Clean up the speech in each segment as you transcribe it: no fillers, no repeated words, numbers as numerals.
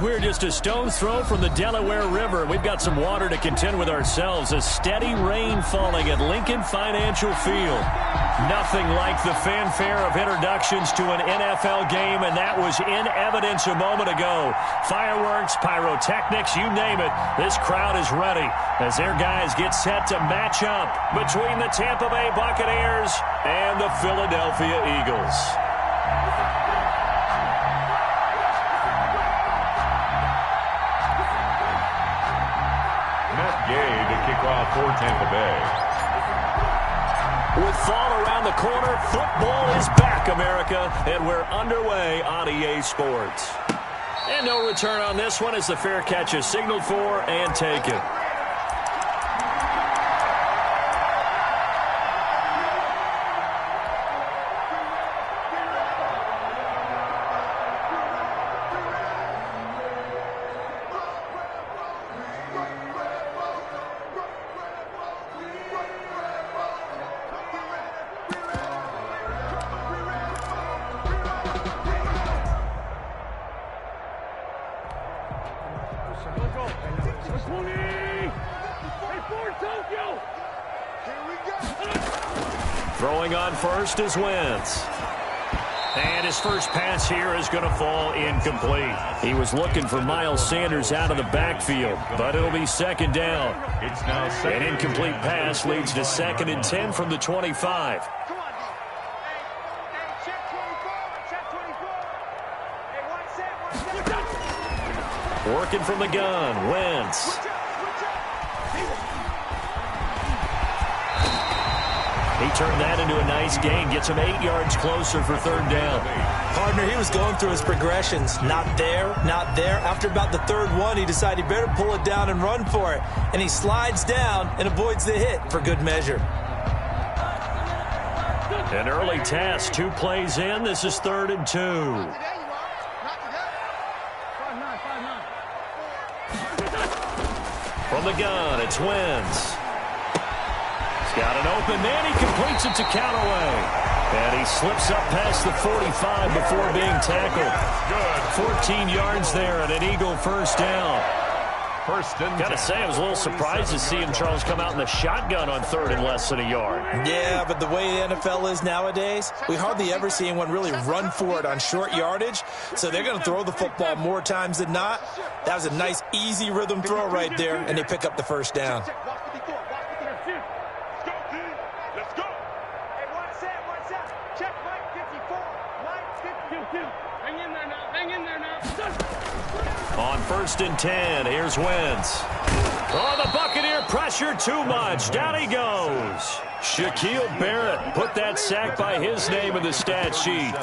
We're just a stone's throw from the Delaware River. We've got some water to contend with ourselves. A steady rain falling at Lincoln Financial Field. Nothing like the fanfare of introductions to an NFL game, and that was in evidence a moment ago. Fireworks, pyrotechnics, you name it. This crowd is ready as their guys get set to match up between the Tampa Bay Buccaneers and the Philadelphia Eagles. To kick off for Tampa Bay. With fall around the corner, football is back, America, and we're underway on EA Sports. And no return on this one as the fair catch is signaled for and taken. Throwing on first is Wentz. And his first pass here is going to fall incomplete. He was looking for Miles Sanders out of the backfield, but it'll be second down. It's now second. An incomplete pass leads to 2nd and 10 from the 25. Working from the gun, Wentz. He turned that into a nice gain, gets him 8 yards closer for third down. Partner, he was going through his progressions. Not there, not there. After about the third one, he decided he better pull it down and run for it. And he slides down and avoids the hit for good measure. An early task, 2 plays in. This is 3rd and 2. From the gun, it's Wentz. Got an open man. He completes it to Callaway. And he slips up past the 45 before being tackled. Good. 14 yards there and an Eagle first down. Gotta say, I was a little surprised to see him, Charles, come out in the shotgun on 3rd and less than a yard. Yeah, but the way the NFL is nowadays, we hardly ever see anyone really run for it on short yardage. So they're going to throw the football more times than not. That was a nice, easy rhythm throw right there, and they pick up the first down. On 1st and 10, here's Wentz. Oh, the Buccaneer pressure too much. Down he goes. Shaquille Barrett put that sack by his name in the stat sheet.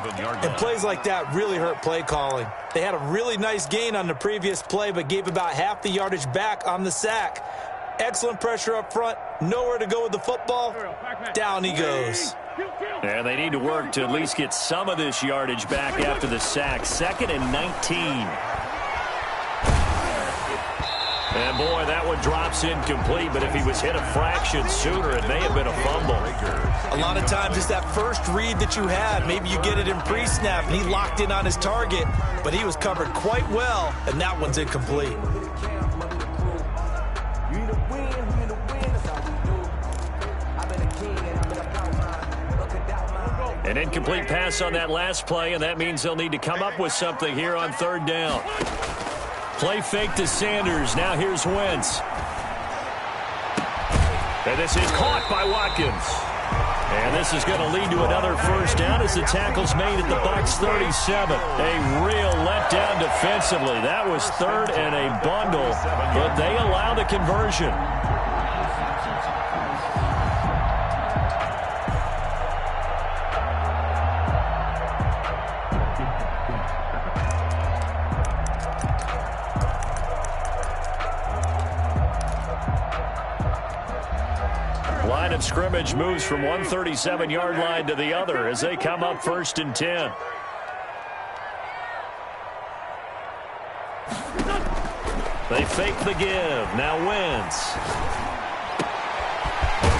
And plays like that really hurt play calling. They had a really nice gain on the previous play, but gave about half the yardage back on the sack. Excellent pressure up front. Nowhere to go with the football. Down he goes. And they need to work to at least get some of this yardage back after the sack. 2nd and 19. And, boy, that one drops incomplete, but if he was hit a fraction sooner, it may have been a fumble. A lot of times it's that first read that you have. Maybe you get it in pre-snap, and he locked in on his target, but he was covered quite well, and that one's incomplete. An incomplete pass on that last play, and that means they'll need to come up with something here on 3rd down. Play fake to Sanders. Now here's Wentz. And this is caught by Watkins. And this is going to lead to another first down as the tackle's made at the Bucs 37. A real letdown defensively. That was 3rd and a bundle, but they allow the conversion. Line of scrimmage moves from one 37-yard line to the other as they come up 1st and 10. They fake the give. Now Wentz.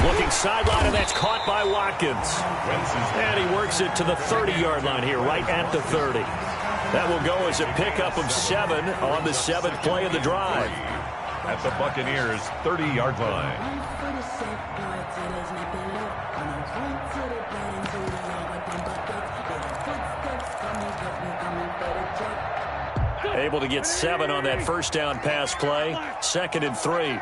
Looking sideline, and that's caught by Watkins. And he works it to the 30-yard line here, right at the 30. That will go as a pickup of 7 on the 7th play of the drive. At the Buccaneers' 30-yard line. Able to get 7 on that first down pass play. 2nd and 3.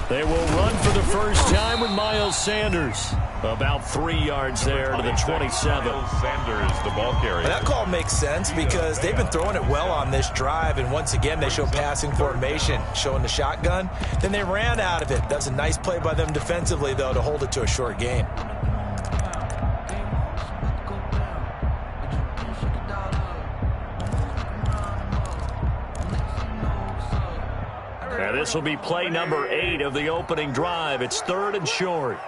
They will run for the first time with Miles Sanders. About 3 yards there to the 27. Sanders, the ball carrier. That call makes sense because they've been throwing it well on this drive, and once again they show passing formation, showing the shotgun. Then they ran out of it. That's a nice play by them defensively, though, to hold it to a short gain. Now this will be play number 8 of the opening drive. It's 3rd and short.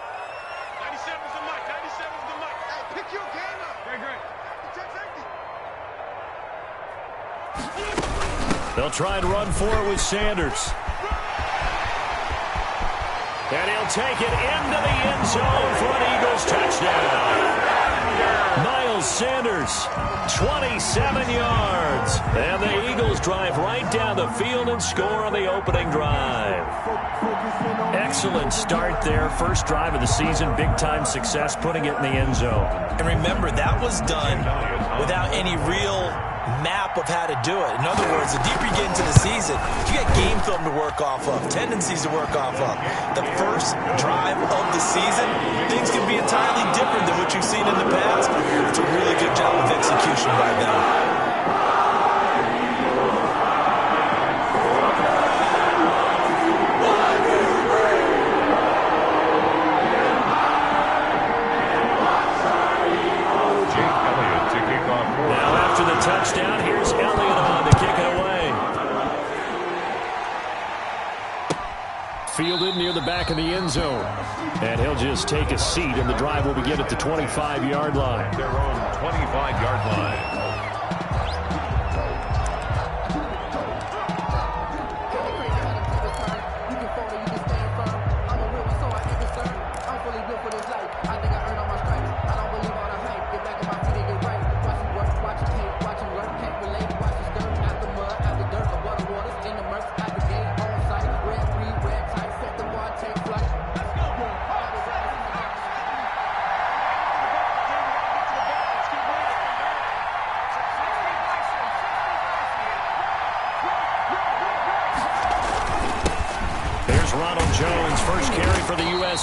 They'll try and run for it with Sanders. And he'll take it into the end zone for an Eagles touchdown. Miles Sanders, 27 yards. And the Eagles drive right down the field and score on the opening drive. Excellent start there. First drive of the season. Big-time success putting it in the end zone. And remember, that was done without any real map of how to do it. In other words, the deeper you get into the season, you get game film to work off of, tendencies to work off of. The first drive of the season, things can be entirely different than what you've seen in the past. It's a really good job of execution by them. Touchdown. Here's Elliott on to kick it away. Fielded near the back of the end zone. And he'll just take a seat, and the drive will begin at the 25-yard line. Their own 25-yard line.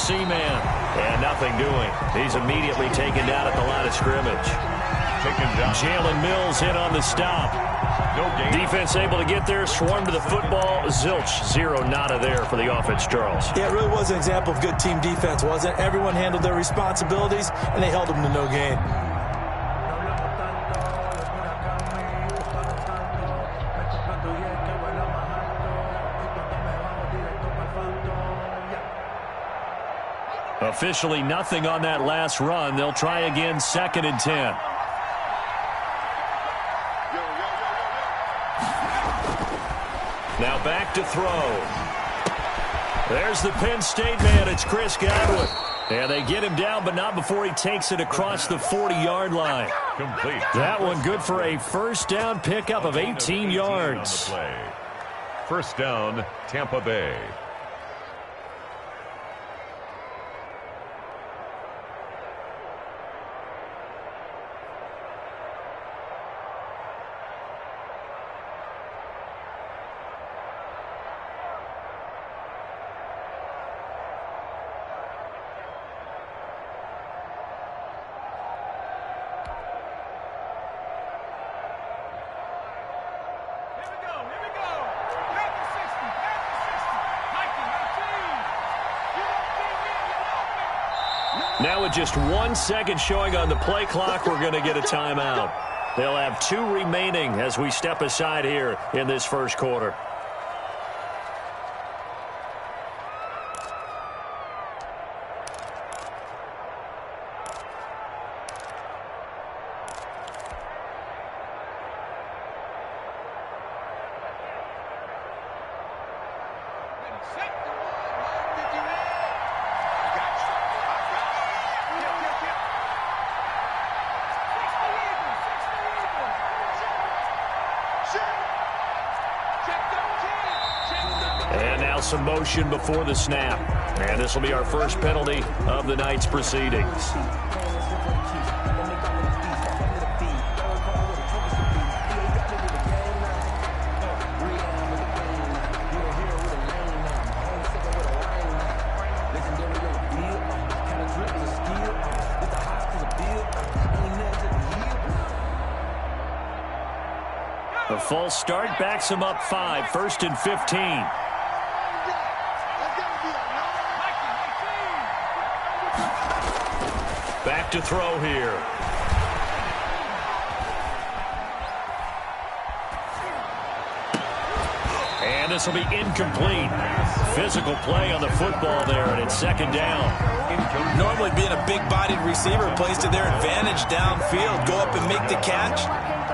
Man, and nothing doing. He's immediately taken down at the line of scrimmage. Jalen Mills in on the stop. No gain. Defense able to get there, swarm to the football. Zilch, 0 nada there for the offense, Charles. Yeah, it really was an example of good team defense, wasn't it? Everyone handled their responsibilities, and they held them to no gain. Officially nothing on that last run. They'll try again, 2nd and 10. Now back to throw. There's the Penn State man. It's Chris Godwin. And they get him down, but not before he takes it across the 40-yard line. Complete. That one good for a first down pickup of 18 yards. First down, Tampa Bay. Now with just 1 second showing on the play clock, we're going to get a timeout. They'll have 2 remaining as we step aside here in this first quarter. And now some motion before the snap. And this will be our first penalty of the night's proceedings. A false start backs him up 5, 1st and 15. Back to throw here. And this will be incomplete. Physical play on the football there, and it's 2nd down. Normally being a big-bodied receiver plays to their advantage downfield. Go up and make the catch,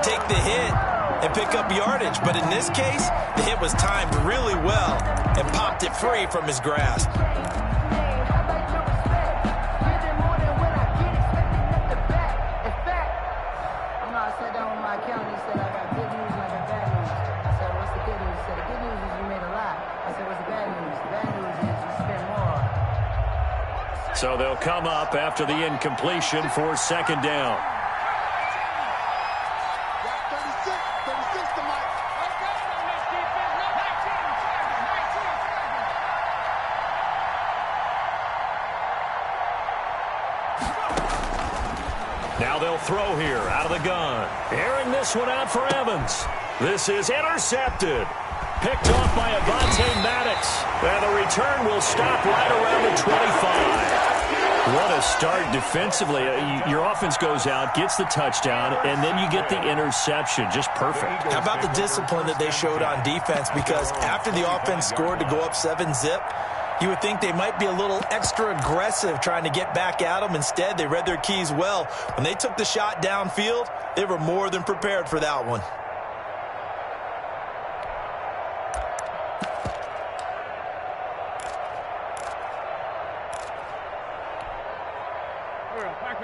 take the hit, and pick up yardage. But in this case, the hit was timed really well and popped it free from his grasp. So they'll come up after the incompletion for 2nd down. Now they'll throw here out of the gun. Airing this one out for Evans. This is intercepted. Picked off by Avonte Maddox. And the return will stop right around the 25. What a start defensively. Your offense goes out, gets the touchdown, and then you get the interception. Just perfect. How about the discipline that they showed on defense? Because after the offense scored to go up 7-zip, you would think they might be a little extra aggressive trying to get back at them. Instead, they read their keys well. When they took the shot downfield, they were more than prepared for that one.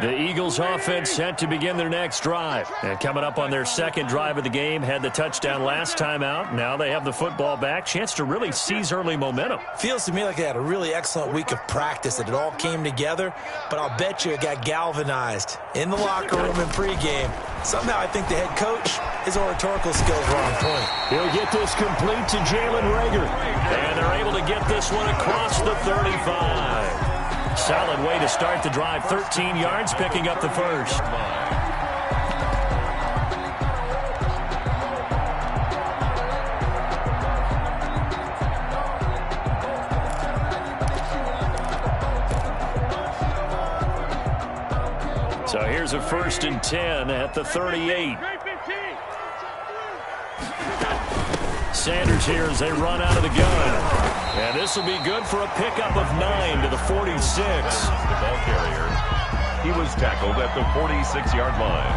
The Eagles offense set to begin their next drive. And coming up on their 2nd drive of the game, had the touchdown last time out. Now they have the football back. Chance to really seize early momentum. Feels to me like they had a really excellent week of practice, that it all came together. But I'll bet you it got galvanized in the locker room in pregame. Somehow I think the head coach, his oratorical skills were on point. He'll get this complete to Jalen Reagor. And they're able to get this one across the 35. Solid way to start the drive. 13 yards, picking up the first. So here's a 1st and 10 at the 38. Sanders here as they run out of the gun. And this will be good for a pickup of 9 to the 46. The ball carrier. He was tackled at the 46-yard line.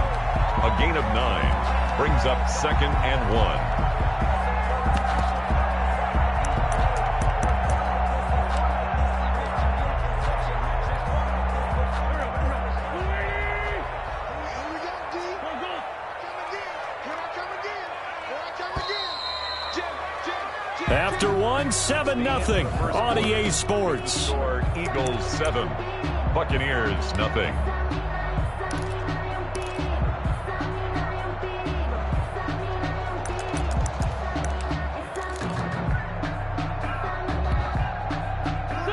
A gain of 9 brings up 2nd and 1. After 7-0 on EA Sports. Eagles 7, Buccaneers nothing.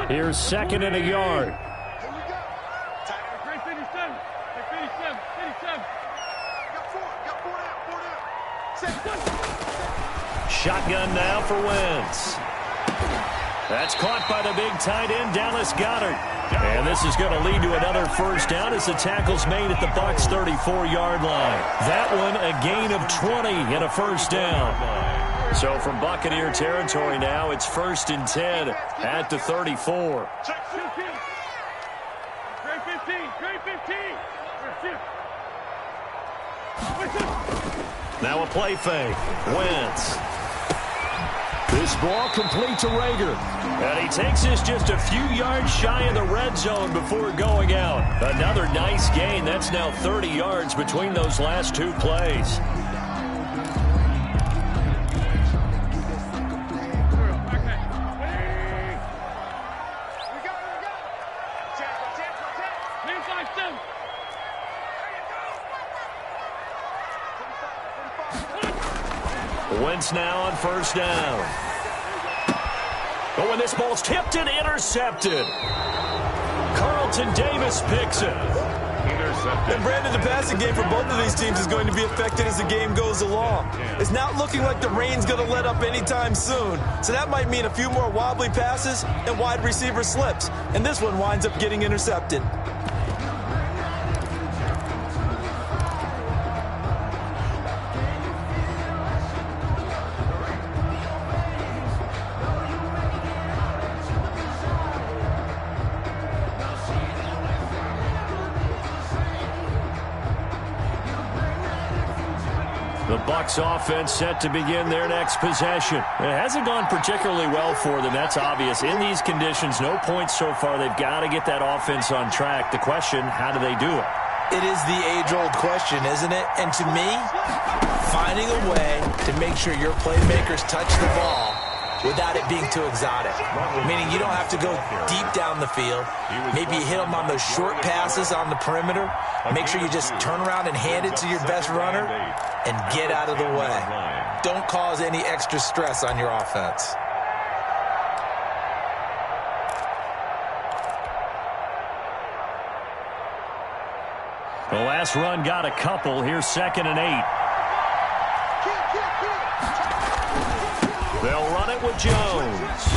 Here's 2nd and a yard. Shotgun now for Wentz. That's caught by the big tight end, Dallas Goedert. And this is going to lead to another 1st down as the tackle's made at the Bucs' 34-yard line. That one a gain of 20 and a 1st down. So from Buccaneer territory now, it's 1st and 10 at the 34. Now a play fake. Wentz. This ball complete to Reagor. And he takes this just a few yards shy of the red zone before going out. Another nice gain. That's now 30 yards between those last 2 plays. Wentz now on first down. Oh, and this ball's tipped and intercepted. Carlton Davis picks it. And Brandon, the passing game for both of these teams is going to be affected as the game goes along. It's not looking like the rain's going to let up anytime soon. So that might mean a few more wobbly passes and wide receiver slips. And this one winds up getting intercepted. The Bucs offense set to begin their next possession. It hasn't gone particularly well for them. That's obvious. In these conditions, no points so far. They've got to get that offense on track. The question, how do they do it? It is the age-old question, isn't it? And to me, finding a way to make sure your playmakers touch the ball without it being too exotic. Meaning you don't have to go deep down the field. Maybe you hit them on those short passes on the perimeter. Make sure you just turn around and hand it to your best runner and get out of the way. Don't cause any extra stress on your offense. The last run got a couple. Here's 2nd and 8. They'll run it with Jones.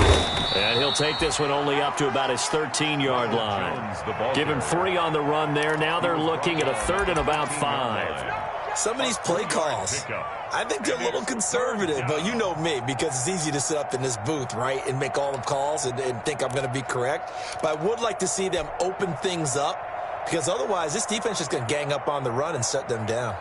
And he'll take this one only up to about his 13-yard line. Give him 3 on the run there. Now they're looking at a 3rd and about 5. Some of these play calls, I think they're a little conservative, but you know me, because it's easy to sit up in this booth, right, and make all the calls and think I'm going to be correct. But I would like to see them open things up, because otherwise this defense is going to gang up on the run and shut them down.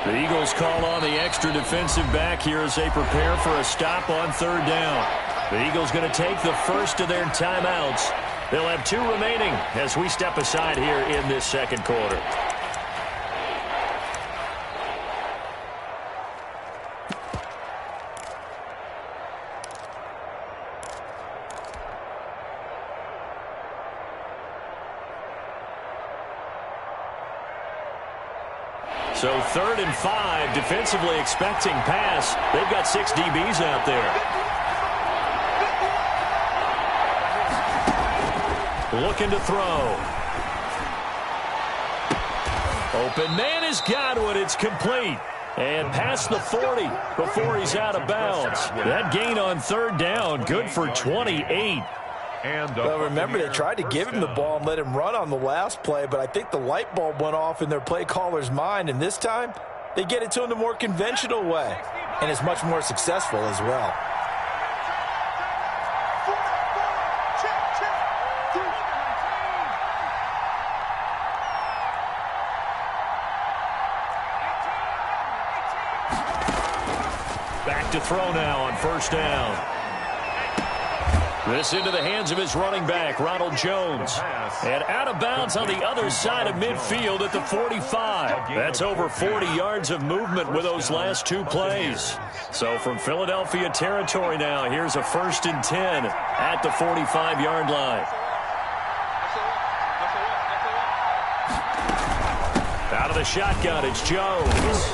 The Eagles call on the extra defensive back here as they prepare for a stop on 3rd down. The Eagles going to take the first of their timeouts. They'll have 2 remaining as we step aside here in this 2nd quarter. So 3rd and 5, defensively expecting pass. They've got 6 DBs out there. Looking to throw. Open man has got one. It's complete. And past the 40 before he's out of bounds. That gain on 3rd down, good for 28. Well, remember, they tried to give him the ball and let him run on the last play, but I think the light bulb went off in their play caller's mind, and this time they get it to him the more conventional way, and it's much more successful as well. Back to throw now on 1st down. This into the hands of his running back, Ronald Jones. And out of bounds on the other side of midfield at the 45. That's over 40 yards of movement with those last 2 plays. So from Philadelphia territory now, here's a 1st and 10 at the 45-yard line. Out of the shotgun, it's Jones.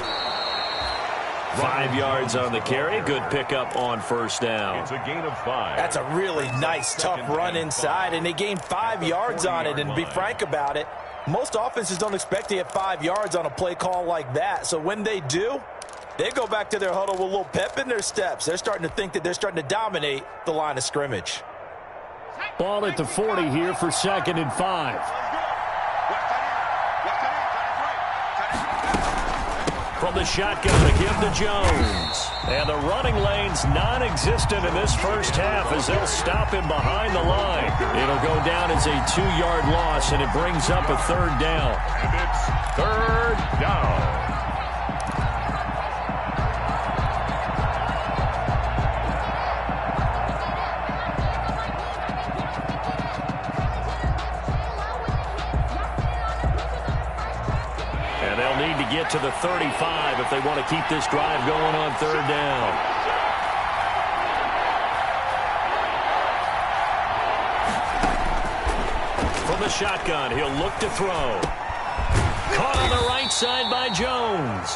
5 yards on the carry. Good pickup on 1st down. It's a gain of 5. That's a really nice, tough run inside, and they gained 5 yards on it. And to be frank about it, most offenses don't expect to get 5 yards on a play call like that. So when they do, they go back to their huddle with a little pep in their steps. They're starting to think that they're starting to dominate the line of scrimmage. Ball at the 40 here for 2nd and 5. From the shotgun to give to Jones. And the running lane's non-existent in this first half as they'll stop him behind the line. It'll go down as a 2-yard loss, and it brings up a 3rd down. And it's 3rd down. And they'll need to get to the 35 if they want to keep this drive going on 3rd down. the shotgun. He'll look to throw. Caught on the right side by Jones.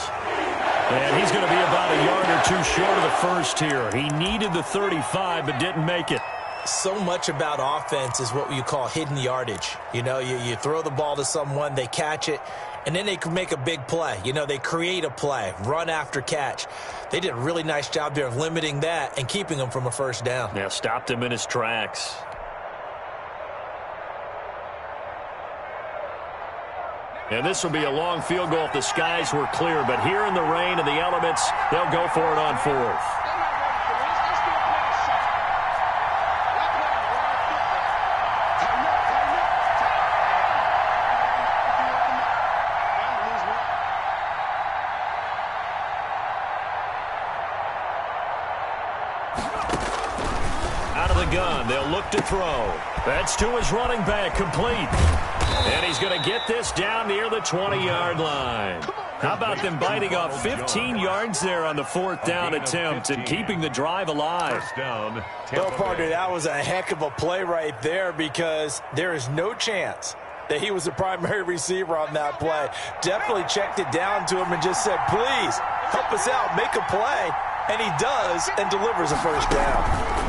And he's going to be about a yard or two short of the first here. He needed the 35, but didn't make it. So much about offense is what you call hidden yardage. You know, you throw the ball to someone, they catch it, and then they can make a big play. You know, they create a play, run after catch. They did a really nice job there of limiting that and keeping him from a first down. Yeah, stopped him in his tracks. And this will be a long field goal if the skies were clear. But here in the rain and the elements, they'll go for it on fourth. Out of the gun, they'll look to throw. That's to his running back, complete. And he's going to get this down near the 20-yard line. How about them biting off 15 yards there on the fourth down attempt and keeping the drive alive? Well, partner, that was a heck of a play right there because there is no chance that he was the primary receiver on that play. Definitely checked it down to him and just said, please, help us out, make a play. And he does and delivers a first down.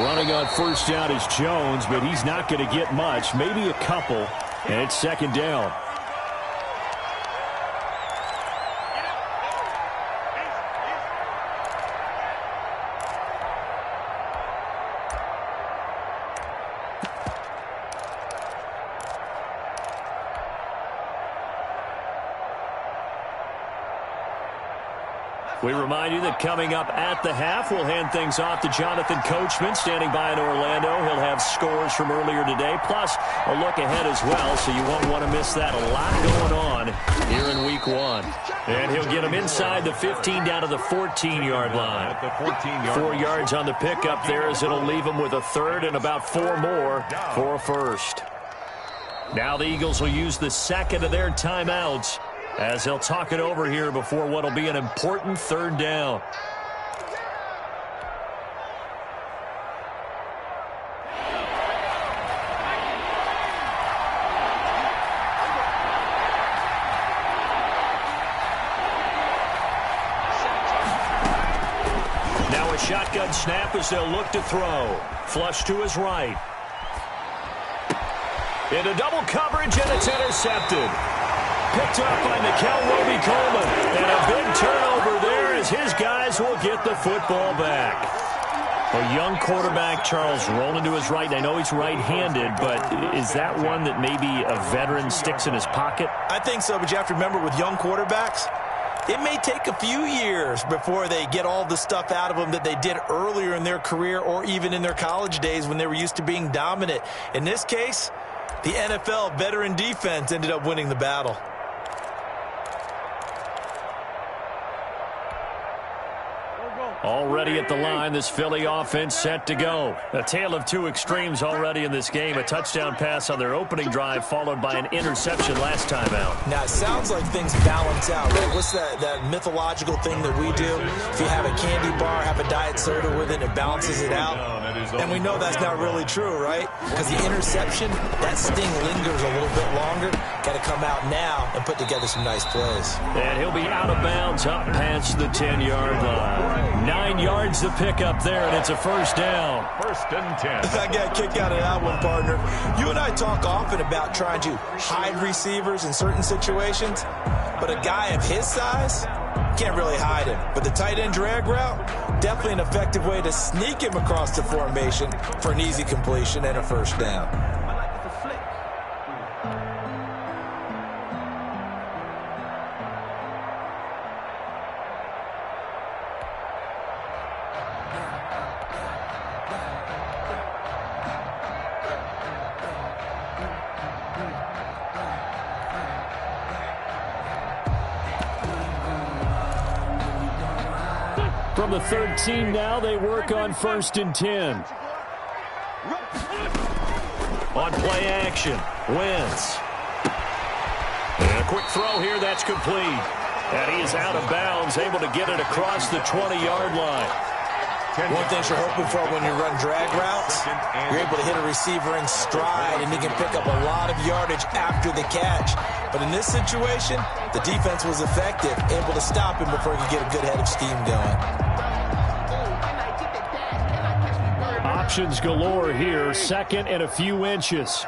Running on first down is Jones, but he's not going to get much, maybe a couple, and it's second down. We remind you that coming up at the half, we'll hand things off to Jonathan Coachman, standing by in Orlando. He'll have scores from earlier today, plus a look ahead as well, so you won't want to miss that. A lot going on here in week one. And he'll get him inside the 15 down to the 14-yard line. 4 yards on the pickup there as it'll leave him with a third and about 4 more for a first. Now the Eagles will use the second of their timeouts as they'll talk it over here before what will be an important third down. Now a shotgun snap as they'll look to throw. Flush to his right. Into double coverage, and it's intercepted. Picked up by Nickel Roby-Coleman. And a big turnover there as his guys will get the football back. A young quarterback, Charles, rolling to his right. And I know he's right-handed, but is that one that maybe a veteran sticks in his pocket? I think so, but you have to remember with young quarterbacks, it may take a few years before they get all the stuff out of them that they did earlier in their career or even in their college days when they were used to being dominant. In this case, the NFL veteran defense ended up winning the battle. Already at the line, this Philly offense set to go. A tale of two extremes already in this game. A touchdown pass on their opening drive, followed by an interception last time out. Now, it sounds like things balance out, right? What's that mythological thing that we do? If you have a candy bar, have a diet soda with it, it balances it out. And we know that's not really true, right? Because the interception, that sting lingers a little bit longer. Got to come out now and put together some nice plays. And he'll be out of bounds up past the 10-yard line. 9 yards to pick up there, and it's a first down. First and 10. I got a kick out of that one, partner. You and I talk often about trying to hide receivers in certain situations, but a guy of his size can't really hide him. But the tight end drag route, definitely an effective way to sneak him across the formation for an easy completion and a first down. From the 13 now, they work on first and 10. On play action, Wentz. And a quick throw here, that's complete. And he is out of bounds, able to get it across the 20-yard line. One thing you're hoping for when you run drag routes, you're able to hit a receiver in stride, and he can pick up a lot of yardage after the catch. But in this situation, the defense was effective, able to stop him before he could get a good head of steam going. Options galore here, second and a few inches.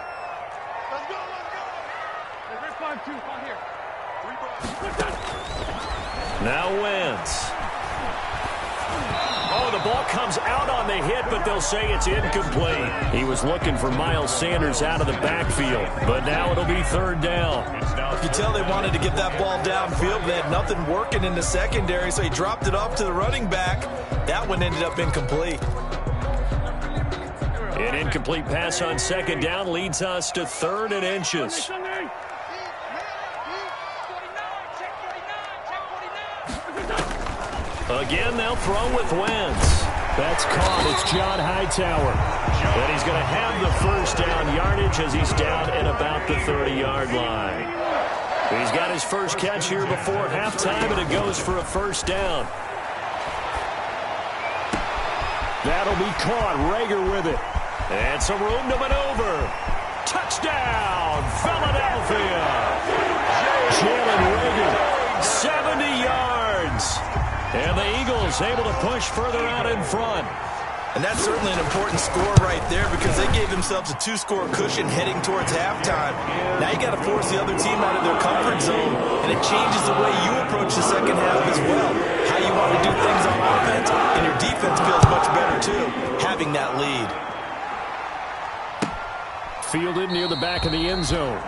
Now Wentz. Oh, the ball comes out on the hit, but they'll say it's incomplete. He was looking for Miles Sanders out of the backfield, but now it'll be third down. You tell they wanted to get that ball downfield. They had nothing working in the secondary, so he dropped it off to the running back. That one ended up incomplete. An incomplete pass on second down leads us to third and inches. Again, they'll throw with Wentz. That's caught. It's John Hightower. And he's going to have the first down yardage as he's down at about the 30-yard line. He's got his first catch here before halftime, and it goes for a first down. That'll be caught. Rager with it. And some room to maneuver. Touchdown, Philadelphia. Jalen Rager, 70 yards. And the Eagles able to push further out in front. And that's certainly an important score right there because they gave themselves a 2-score cushion heading towards halftime. Now you got to force the other team out of their comfort zone, and it changes the way you approach the second half as well. How you want to do things on offense, and your defense feels much better too, having that lead. Fielded near the back of the end zone.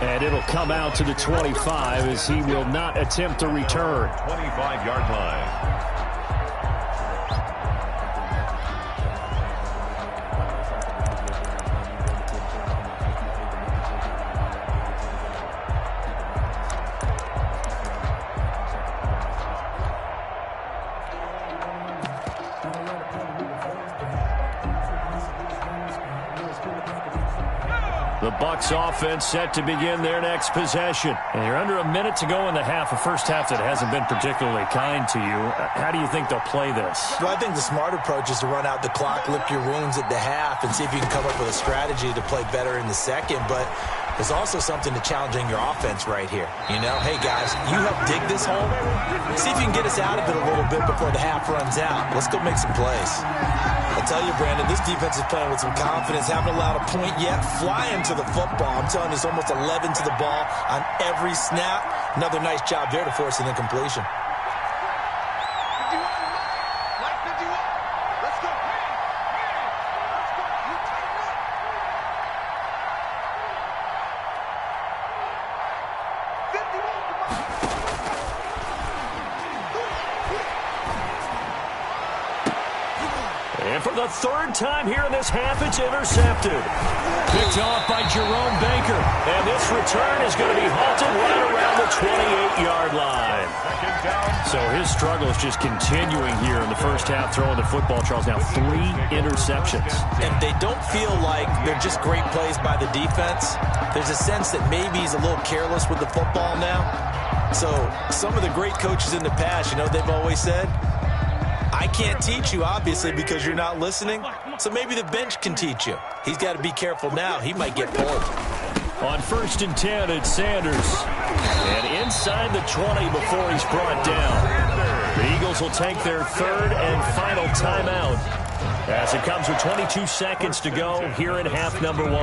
And it'll come out to the 25 as he will not attempt to return. 25-yard line. The Bucs offense set to begin their next possession. And you're under a minute to go in the half, a first half that hasn't been particularly kind to you. How do you think they'll play this? Well, I think the smart approach is to run out the clock, lick your wounds at the half, and see if you can come up with a strategy to play better in the second. But there's also something to challenging your offense right here. You know, hey, guys, you help dig this hole. See if you can get us out of it a little bit before the half runs out. Let's go make some plays. I'll tell you, Brandon, this defense is playing with some confidence. Haven't allowed a point yet. Flying to the football. I'm telling you, it's almost 11 to the ball on every snap. Another nice job there to force an incompletion. And for the third time here in this half, it's intercepted. Picked off by Jerome Baker. And this return is going to be halted right around the 28-yard line. So his struggle is just continuing here in the first half, throwing the football. Charles, now 3 interceptions. And they don't feel like they're just great plays by the defense. There's a sense that maybe he's a little careless with the football now. So some of the great coaches in the past, you know, they've always said, I can't teach you, obviously, because you're not listening. So maybe the bench can teach you. He's got to be careful now. He might get pulled. On 1st and 10, it's Sanders. And inside the 20 before he's brought down. The Eagles will take their third and final timeout as it comes with 22 seconds to go here in half number 1.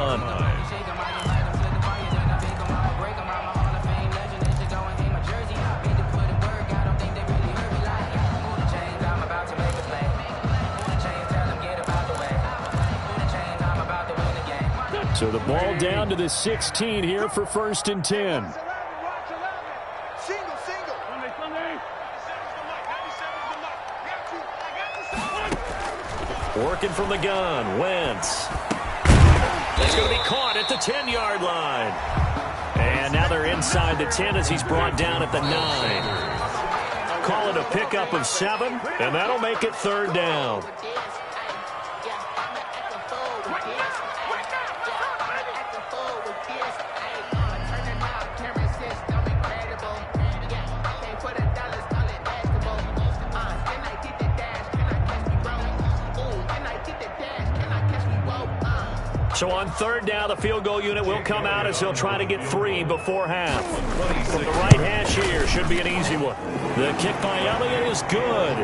So the ball down to the 16 here for 1st and 10. Working from the gun, Wentz. That's going to be caught at the 10-yard line. And now they're inside the 10 as he's brought down at the 9. Call it a pickup of 7, and that'll make it third down. So on third down, the field goal unit will come out as he'll try to get 3 before half. From the right hash here, should be an easy one. The kick by Elliott is good.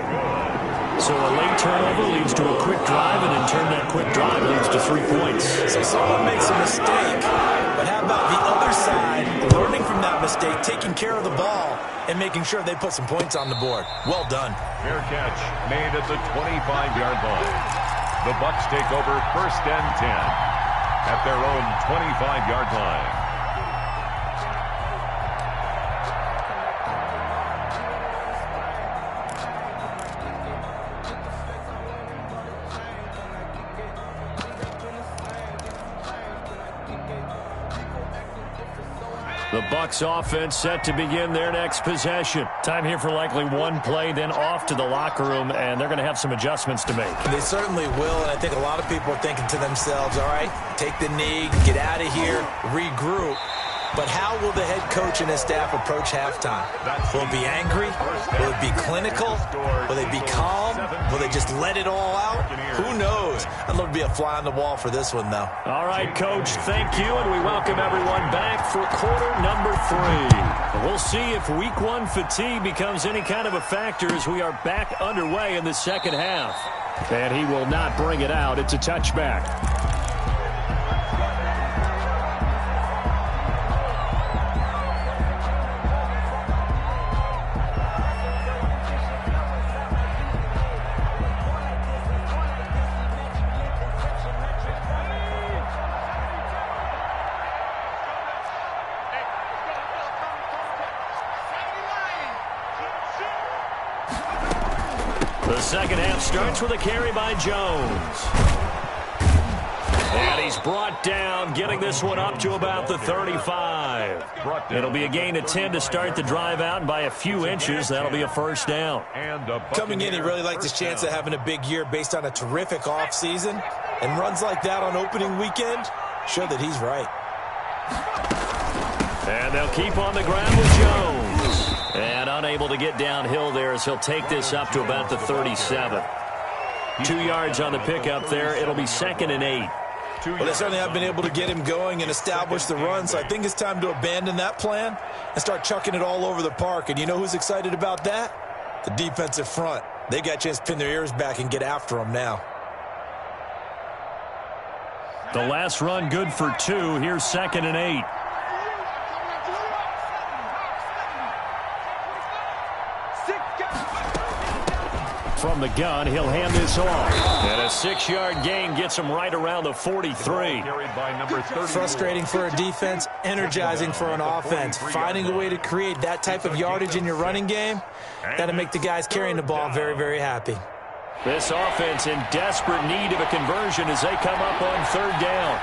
So a late turnover leads to a quick drive, and in turn that quick drive leads to 3 points. So someone makes a mistake, but how about the other side, learning from that mistake, taking care of the ball, and making sure they put some points on the board. Well done. Fair catch made at the 25-yard line. The Bucs take over 1st and 10 at their own 25-yard line. The Bucs offense set to begin their next possession. Time here for likely one play, then off to the locker room, and they're going to have some adjustments to make. They certainly will, and I think a lot of people are thinking to themselves, all right, take the knee, get out of here, regroup. But how will the head coach and his staff approach halftime? Will it be angry? Will it be clinical? Will they be calm? Will they just let it all out? Who knows? I'd love to be a fly on the wall for this one, though. All right, Coach, thank you, and we welcome everyone back for quarter number 3. We'll see if week 1 fatigue becomes any kind of a factor as we are back underway in the second half. And he will not bring it out. It's a touchback. The second half starts with a carry by Jones. And he's brought down, getting this one up to about the 35. It'll be a gain of 10 to start the drive out, and by a few inches, that'll be a first down. Coming in, he really likes his chance of having a big year based on a terrific offseason. And runs like that on opening weekend show that he's right. And they'll keep on the ground with Jones. And unable to get downhill there as he'll take this up to about the 37. 2 yards on the pickup there. It'll be 2nd and 8. Well, they certainly have been able to get him going and establish the run, so I think it's time to abandon that plan and start chucking it all over the park. And you know who's excited about that? The defensive front. They got a chance to pin their ears back and get after him now. The last run good for 2. Here's 2nd and 8. From the gun, he'll hand this off. And a 6-yard gain gets him right around the 43. Frustrating for a defense, energizing for an offense. Finding a way to create that type of yardage in your running game, that'll make the guys carrying the ball very, very happy. This offense in desperate need of a conversion as they come up on 3rd down.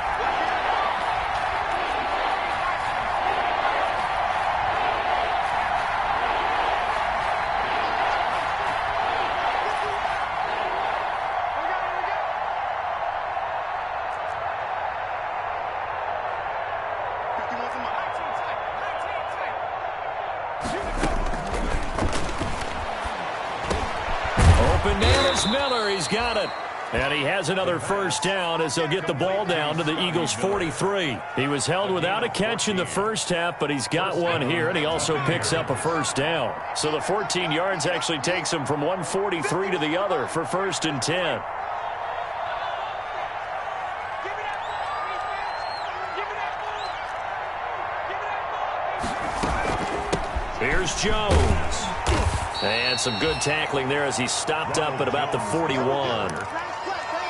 Bananas Miller, he's got it. And he has another first down as they'll get the ball down to the Eagles' 43. He was held without a catch in the first half, but he's got one here, and he also picks up a first down. So the 14 yards actually takes him from 143 to the other for 1st and 10. Here's Jones. And some good tackling there as he stopped up at about the 41.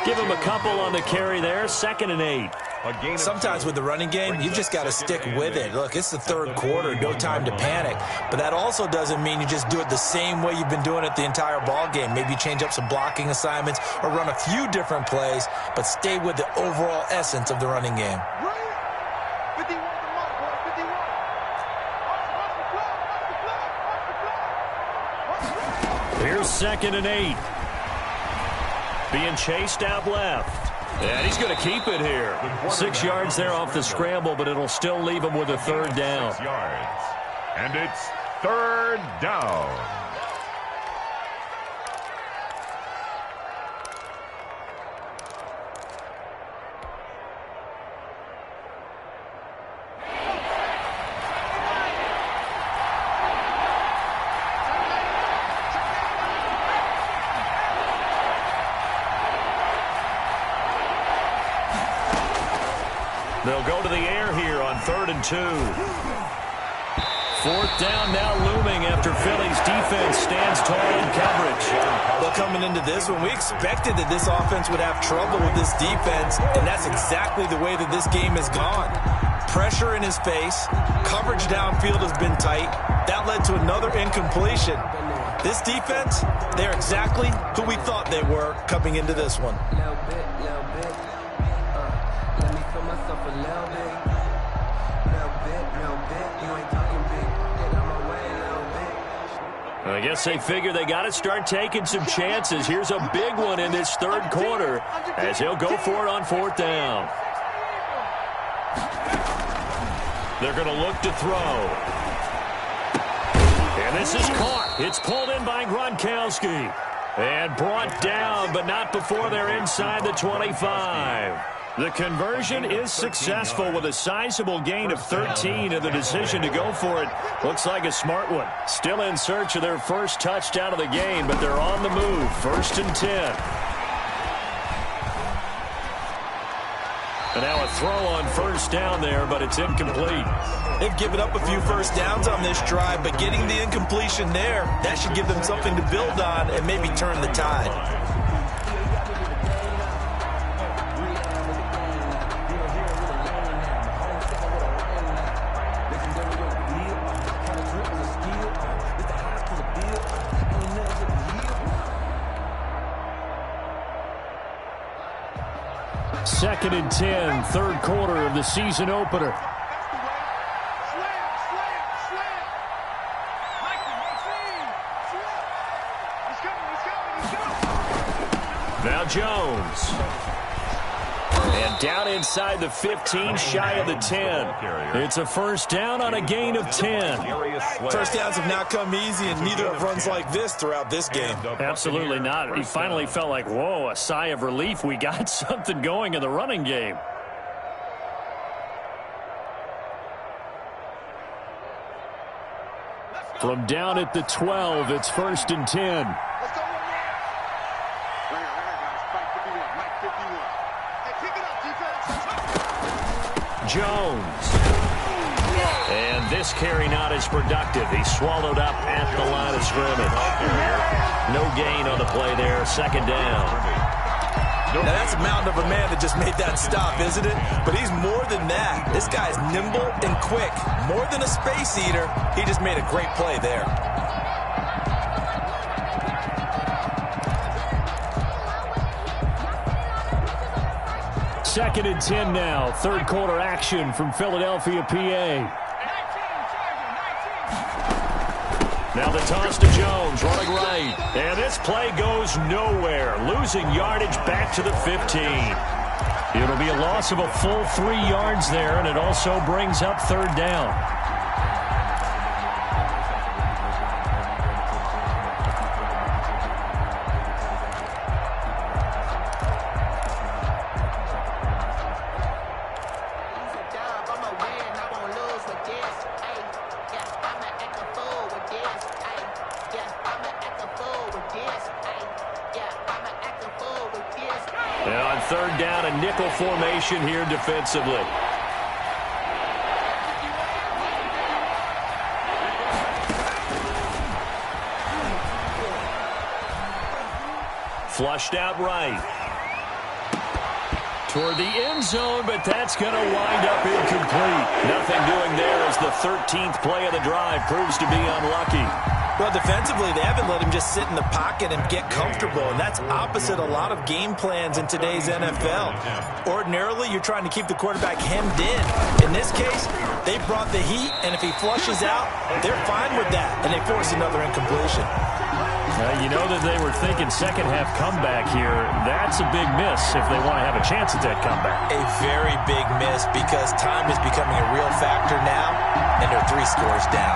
Give him a couple on the carry there. 2nd and 8. Sometimes with the running game, you've just got to stick with it. Look, it's the 3rd quarter, no time to panic. But that also doesn't mean you just do it the same way you've been doing it the entire ball game. Maybe change up some blocking assignments or run a few different plays, but stay with the overall essence of the running game. Here's 2nd and 8. Being chased out left. And he's going to keep it here. 6 yards there off the scramble, but it'll still leave him with a 3rd down. 6 yards. And it's 3rd down. They'll go to the air here on 3rd and 2. 4th down now looming after Philly's defense stands tall in coverage. Well, coming into this one, we expected that this offense would have trouble with this defense, and that's exactly the way that this game has gone. Pressure in his face, coverage downfield has been tight. That led to another incompletion. This defense, they're exactly who we thought they were coming into this one. I guess they figure they got to start taking some chances. Here's a big one in this 3rd quarter as he'll go for it on 4th down. They're going to look to throw. And this is caught. It's pulled in by Gronkowski. And brought down, but not before they're inside the 25. The conversion is successful with a sizable gain of 13, and the decision to go for it looks like a smart one. Still in search of their first touchdown of the game, but they're on the move. 1st and 10. And now a throw on 1st down there, but it's incomplete. They've given up a few first downs on this drive, but getting the incompletion there, that should give them something to build on and maybe turn the tide. Second and 10, 3rd quarter of the season opener. Now Jones. And down inside the 15, shy of the 10. It's a 1st down on a gain of 10. First downs have not come easy, and neither have runs like this throughout this game. Absolutely not. He finally felt like, whoa, a sigh of relief. We got something going in the running game. From down at the 12, it's 1st and 10. Jones. And this carry not as productive. He's swallowed up at the line of scrimmage. No gain on the play there. 2nd down. Now that's a mountain of a man that just made that stop, isn't it? But he's more than that. This guy's nimble and quick. More than a space eater. He just made a great play there. Second and 10 now. 3rd quarter action from Philadelphia, PA. Now the toss to Jones, running right. And this play goes nowhere. Losing yardage back to the 15. It'll be a loss of a full 3 yards there, and it also brings up 3rd down. And on 3rd down, a nickel formation here defensively. Flushed out right. Toward the end zone, but that's going to wind up incomplete. Nothing doing there as the 13th play of the drive proves to be unlucky. Well, defensively, they haven't let him just sit in the pocket and get comfortable, and that's opposite a lot of game plans in today's NFL. Ordinarily, you're trying to keep the quarterback hemmed in. In this case, they brought the heat, and if he flushes out, they're fine with that, and they force another incompletion. You know that they were thinking second-half comeback here. That's a big miss if they want to have a chance at that comeback. A very big miss because time is becoming a real factor now, and they're 3 scores down.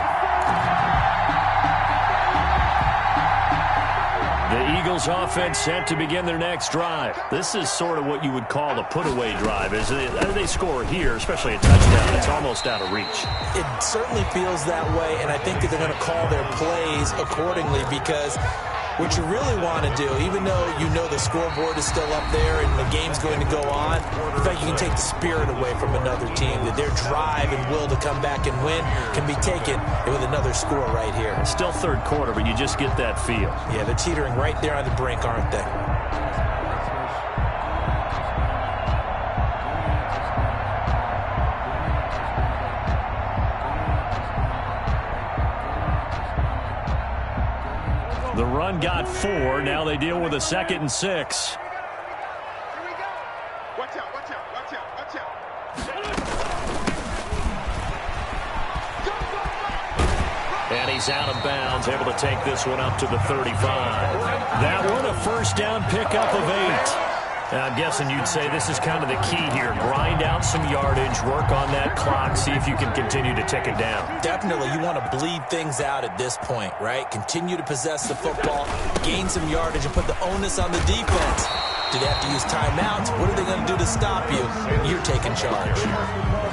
The Eagles offense set to begin their next drive. This is sort of what you would call a put-away drive. As they score here, especially a touchdown, it's almost out of reach. It certainly feels that way, and I think that they're going to call their plays accordingly because What you really want to do, even though you know the scoreboard is still up there and the game's going to go on, in fact, you can take the spirit away from another team, that their drive and will to come back and win can be taken with another score right here. It's still third quarter, but you just get that feel. Yeah, they're teetering right there on the brink, aren't they? The run got 4. Now they deal with a 2nd and 6. Here we go. Watch out, watch out, watch out, watch out. And he's out of bounds, able to take this one up to the 35. That one a first down pickup of 8. Now, I'm guessing you'd say this is kind of the key here. Grind out some yardage, work on that clock, see if you can continue to tick it down. Definitely, you want to bleed things out at this point, right? Continue to possess the football, gain some yardage, and put the onus on the defense. Do they have to use timeouts? What are they going to do to stop you? You're taking charge.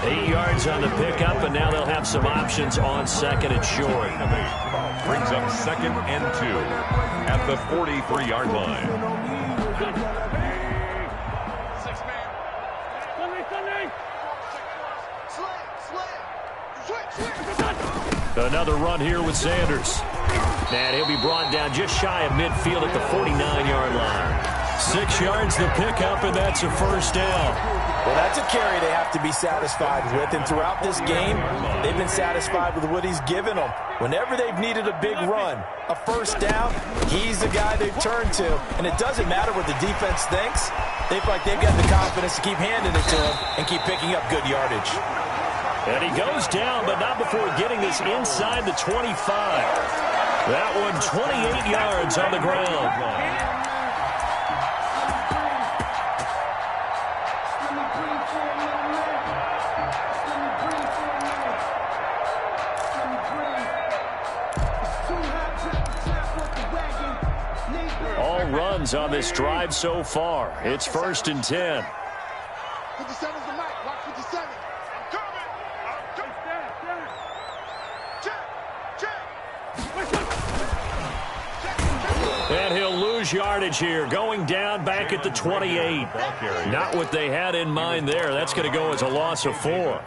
8 yards on the pickup, and now they'll have some options on 2nd and short. Brings up 2nd and 2 at the 43-yard line. Another run here with Sanders. And he'll be brought down just shy of midfield at the 49-yard line. 6 yards the pickup, and that's a first down. Well, that's a carry they have to be satisfied with, and throughout this game, they've been satisfied with what he's given them. Whenever they've needed a big run, a first down, he's the guy they've turned to, and it doesn't matter what the defense thinks. They feel like they've got the confidence to keep handing it to him and keep picking up good yardage. And he goes down, but not before getting this inside the 25. That one 28 yards on the ground. All runs on this drive so far. It's 1st and 10. 57's the mic. Watch 57. And he'll lose yardage here, going down back at the 28. Not what they had in mind there. That's going to go as a loss of 4. Well,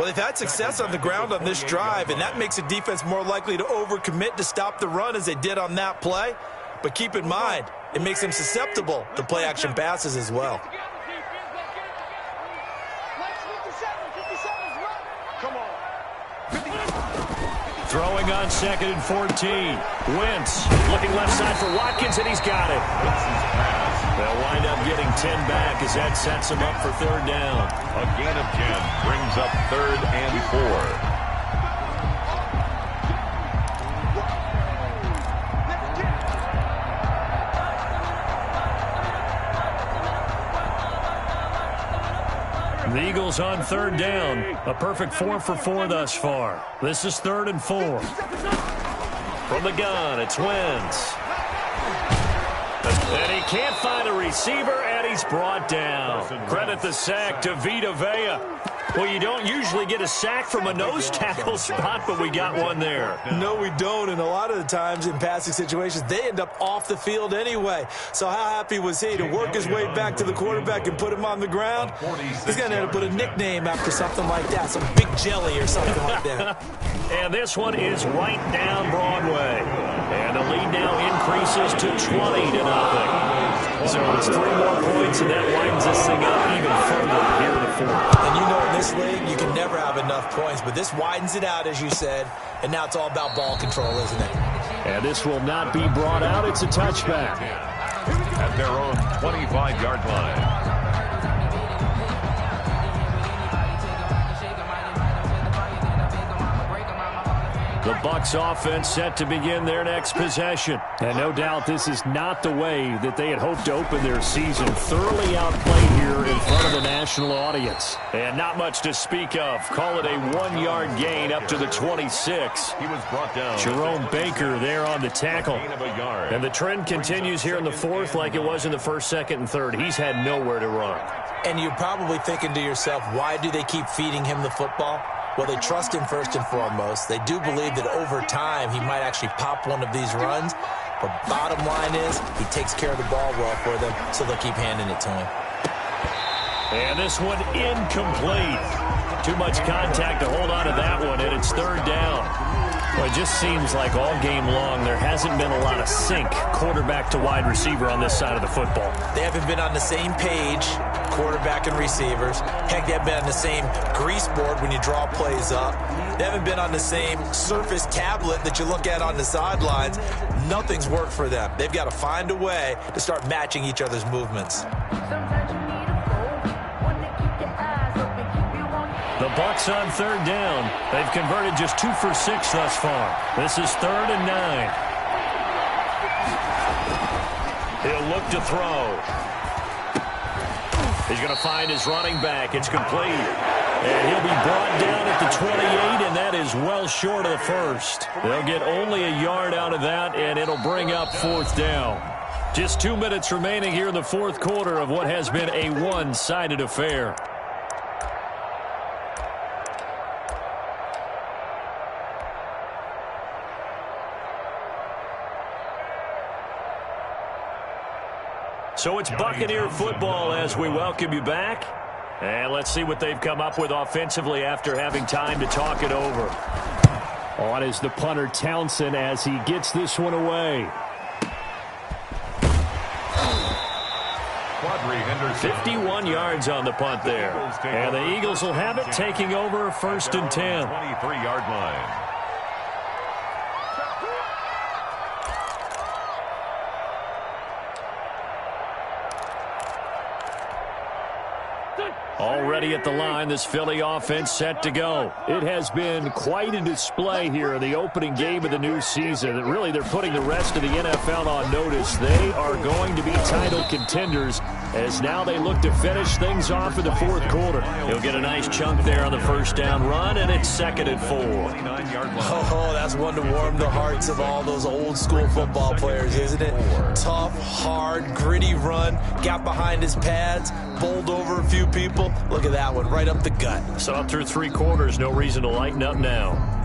they've had success on the ground on this drive, and that makes a defense more likely to overcommit to stop the run as they did on that play. But keep in mind, it makes them susceptible to play-action passes as well. Throwing on 2nd and 14. Wentz looking left side for Watkins, and he's got it. They'll wind up getting 10 back as that sets him up for 3rd down. A gain of 10 brings up 3rd and 4. The Eagles on 3rd down. A perfect 4 for 4 thus far. This is 3rd and 4. From the gun, it's Wentz. And he can't find a receiver, and he's brought down. Credit the sack to Vita Vea. Well, you don't usually get a sack from a nose tackle spot, but we got one there. No, we don't, and a lot of the times in passing situations, they end up off the field anyway. So how happy was he to work his way back to the quarterback and put him on the ground? He's going to end up with a nickname after something like that, some Big Jelly or something like that. And this one is right down Broadway. And the lead now increases to 20-0. So it's 3 more points, and that widens this thing up even further here in the 4th. And you know, in this league, you can never have enough points, but this widens it out, as you said, and now it's all about ball control, isn't it? And this will not be brought out. It's a touchback. At their own 25-yard line. The Bucs offense set to begin their next possession. And no doubt this is not the way that they had hoped to open their season. Thoroughly outplayed here in front of the national audience. And not much to speak of. Call it a 1-yard gain up to the 26. He was brought down. Jerome Baker there on the tackle. And the trend continues here in the 4th like it was in the 1st, 2nd, and 3rd. He's had nowhere to run. And you're probably thinking to yourself, why do they keep feeding him the football? Well, they trust him first and foremost. They do believe that over time he might actually pop one of these runs. But bottom line is, he takes care of the ball well for them, so they'll keep handing it to him. And this one incomplete. Too much contact to hold on to that one, and it's third down. Well, it just seems like all game long there hasn't been a lot of sync quarterback to wide receiver on this side of the football. They haven't been on the same page, quarterback and receivers. Heck, they haven't been on the same grease board when you draw plays up. They haven't been on the same Surface tablet that you look at on the sidelines. Nothing's worked for them. They've got to find a way to start matching each other's movements. The Bucs on third down. They've converted just 2 for 6 thus far. This is 3rd and 9. He'll look to throw. He's going to find his running back. It's complete. And he'll be brought down at the 28, and that is well short of the first. They'll get only a yard out of that, and it'll bring up 4th down. Just 2 minutes remaining here in the 4th quarter of what has been a one-sided affair. So it's Buccaneer football as we welcome you back. And let's see what they've come up with offensively after having time to talk it over. On is the punter Townsend as he gets this one away. 51 yards on the punt there. And the Eagles will have it, taking over 1st and 10. 23-yard line. Already at the line, this Philly offense set to go. It has been quite a display here in the opening game of the new season. And really, they're putting the rest of the NFL on notice. They are going to be title contenders as now they look to finish things off in the 4th quarter. He'll get a nice chunk there on the 1st down run, and it's 2nd and 4. Oh, that's one to warm the hearts of all those old school football players, isn't it? Tough, hard, gritty run, got behind his pads, bowled over a few people. Look at that one, right up the gut. So up through 3 quarters, no reason to lighten up now.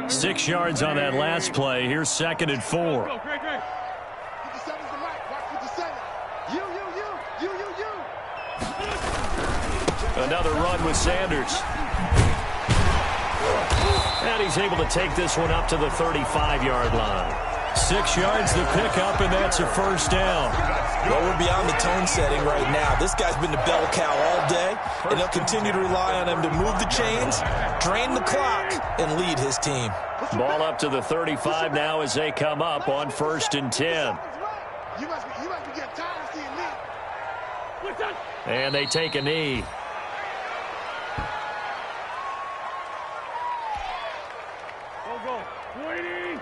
Six yards on that last play. Here's 2nd and 4. Another run with Sanders. And he's able to take this one up to the 35-yard line. 6 yards the pickup, and that's a 1st down. Well, we're beyond the tone setting right now. This guy's been the bell cow all day, and they'll continue to rely on him to move the chains, drain the clock, and lead his team. Ball up to the 35 now as they come up on 1st and 10. You must be getting tired of seeing me. And they take a knee. Go. 20.